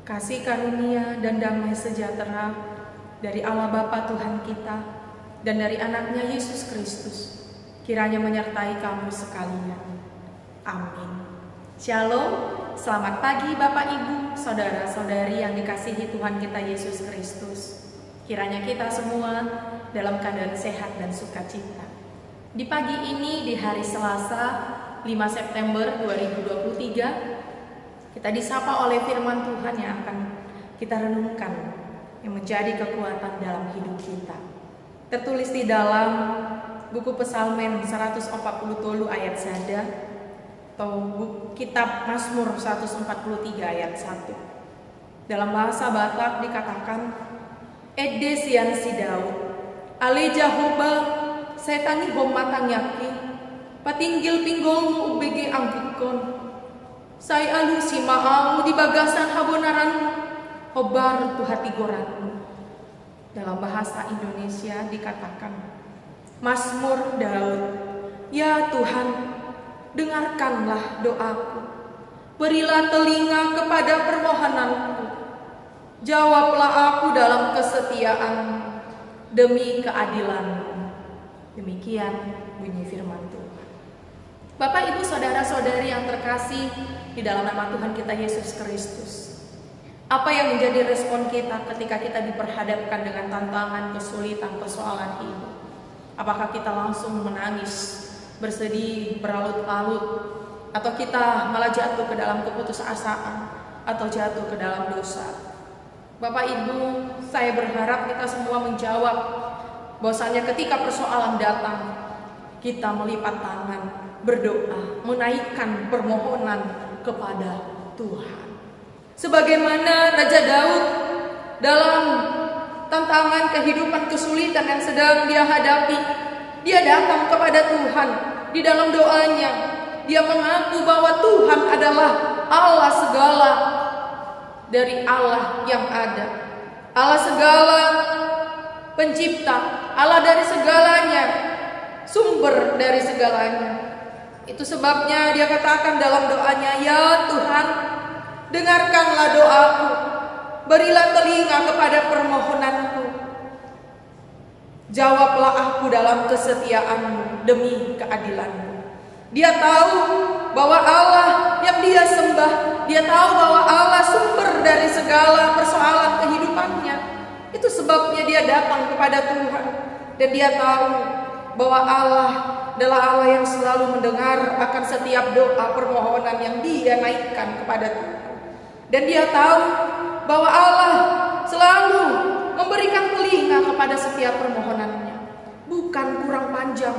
Kasih karunia dan damai sejahtera dari Allah Bapa Tuhan kita dan dari anaknya Yesus Kristus kiranya menyertai kamu sekalian. Amin. Shalom, selamat pagi Bapak Ibu, saudara-saudari yang dikasihi Tuhan kita Yesus Kristus. Kiranya kita semua dalam keadaan sehat dan sukacita. Di pagi ini, di hari Selasa 5 September 2023, kita disapa oleh firman Tuhan yang akan kita renungkan, yang menjadi kekuatan dalam hidup kita. Tertulis di dalam buku Psalmen 140 ayat 1 atau kitab Mazmur 143 ayat 1. Dalam bahasa Batak dikatakan, Ede sian si Daud, ale Jahoba, setangi homatang yaki, patinggil pinggolmu ubege anggukon. Saya alu si maau di bagasan habonaranmu, hobar tu hati goranmu. Dalam bahasa Indonesia dikatakan, Mazmur Daud, ya Tuhan, dengarkanlah doaku, berilah telinga kepada permohonanku, jawablah aku dalam kesetiaanmu demi keadilanmu. Demikian bunyi firman Tuhan. Bapak, Ibu, saudara-saudari yang terkasih di dalam nama Tuhan kita Yesus Kristus, apa yang menjadi respon kita ketika kita diperhadapkan dengan tantangan, kesulitan, persoalan hidup? Apakah kita langsung menangis, bersedih, beralut-alut, atau kita malah jatuh ke dalam keputusasaan atau jatuh ke dalam dosa? Bapak Ibu, saya berharap kita semua menjawab bahwasanya ketika persoalan datang, kita melipat tangan, berdoa, menaikkan permohonan kepada Tuhan. Sebagaimana Raja Daud dalam tantangan kehidupan kesulitan yang sedang dia hadapi, dia datang kepada Tuhan di dalam doanya. Dia mengaku bahwa Tuhan adalah Allah segala dari Allah yang ada, Allah segala pencipta, Allah dari segalanya, sumber dari segalanya. Itu sebabnya dia katakan dalam doanya, ya Tuhan, dengarkanlah doaku, berilah telinga kepada permohonanku, jawablah aku dalam kesetiaanmu demi keadilanmu. Dia tahu bahwa Allah yang dia sembah, dia tahu bahwa Allah sumber dari segala persoalan kehidupannya. Itu sebabnya dia datang kepada Tuhan, dan dia tahu bahwa Allah adalah Allah yang selalu mendengar akan setiap doa permohonan yang dia naikkan kepada Tuhan. Dan dia tahu bahwa Allah selalu memberikan telinga kepada setiap permohonannya. Bukan kurang panjang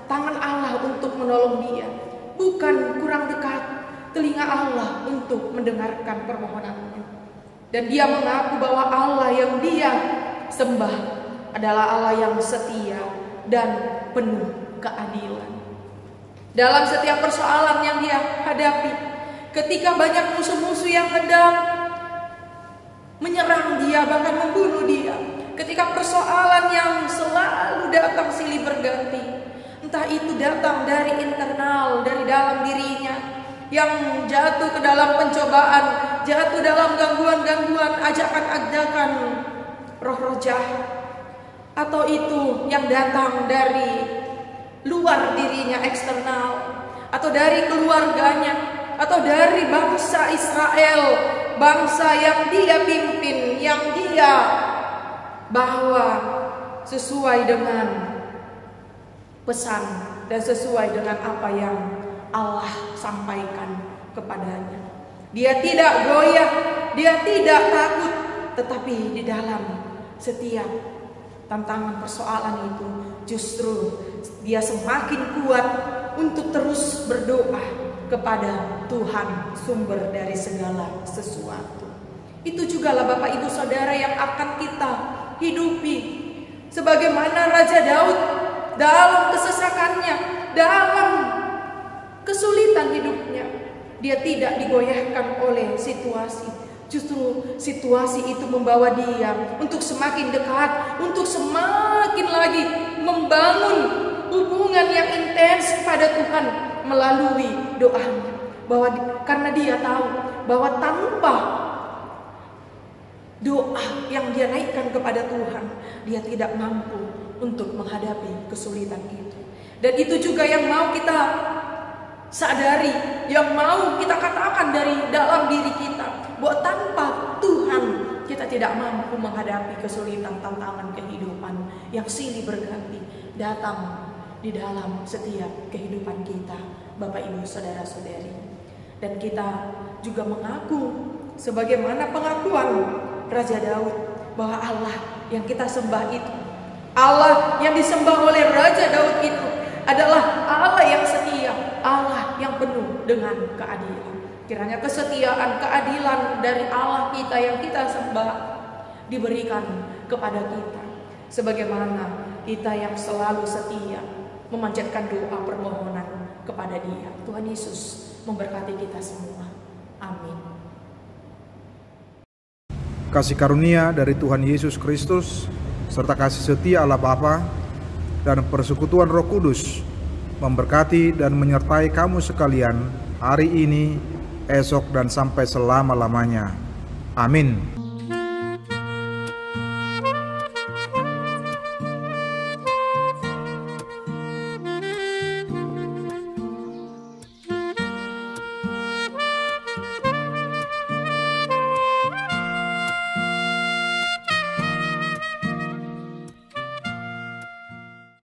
tangan Allah untuk menolong dia, bukan kurang dekat telinga Allah untuk mendengarkan permohonannya. Dan dia mengaku bahwa Allah yang dia sembah adalah Allah yang setia dan penuh keadilan. Dalam setiap persoalan yang dia hadapi, ketika banyak musuh-musuh yang hendak menyerang dia, bahkan membunuh dia, ketika persoalan yang selalu datang silih berganti, entah itu datang dari internal, dari dalam dirinya, yang jatuh ke dalam pencobaan, jatuh dalam gangguan-gangguan, ajakan-ajakan roh-roh jahat, atau itu yang datang dari luar dirinya, eksternal, atau dari keluarganya, atau dari bangsa Israel, bangsa yang dia pimpin, yang dia bawa sesuai dengan pesan dan sesuai dengan apa yang Allah sampaikan kepadanya. Dia tidak goyah, dia tidak takut, tetapi di dalam setiap tantangan persoalan itu justru dia semakin kuat untuk terus berdoa kepada Tuhan, sumber dari segala sesuatu. Itu jugalah Bapak Ibu Saudara yang akan kita hidupi. Sebagaimana Raja Daud dalam kesesakannya, dalam kesulitan hidupnya, dia tidak digoyahkan oleh situasi. Justru situasi itu membawa dia untuk semakin dekat, untuk semakin lagi membangun hubungan yang intens kepada Tuhan melalui doanya. Karena dia tahu bahwa tanpa doa yang dia naikkan kepada Tuhan, dia tidak mampu untuk menghadapi kesulitan itu. Dan itu juga yang mau kita sadari, yang mau kita katakan dari dalam diri kita, bahwa tanpa Tuhan kita tidak mampu menghadapi kesulitan, tantangan kehidupan yang silih berganti datang di dalam setiap kehidupan kita, Bapak Ibu Saudara-saudari. Dan kita juga mengaku sebagaimana pengakuan Raja Daud, bahwa Allah yang kita sembah itu, Allah yang disembah oleh Raja Daud itu adalah Allah yang setia, Allah yang penuh dengan keadilan. Kiranya kesetiaan, keadilan dari Allah kita yang kita sembah diberikan kepada kita, sebagaimana kita yang selalu setia memanjatkan doa permohonan kepada Dia. Tuhan Yesus memberkati kita semua. Amin. Kasih karunia dari Tuhan Yesus Kristus serta kasih setia Allah Bapa dan persekutuan Roh Kudus memberkati dan menyertai kamu sekalian hari ini, esok, dan sampai selama-lamanya. Amin.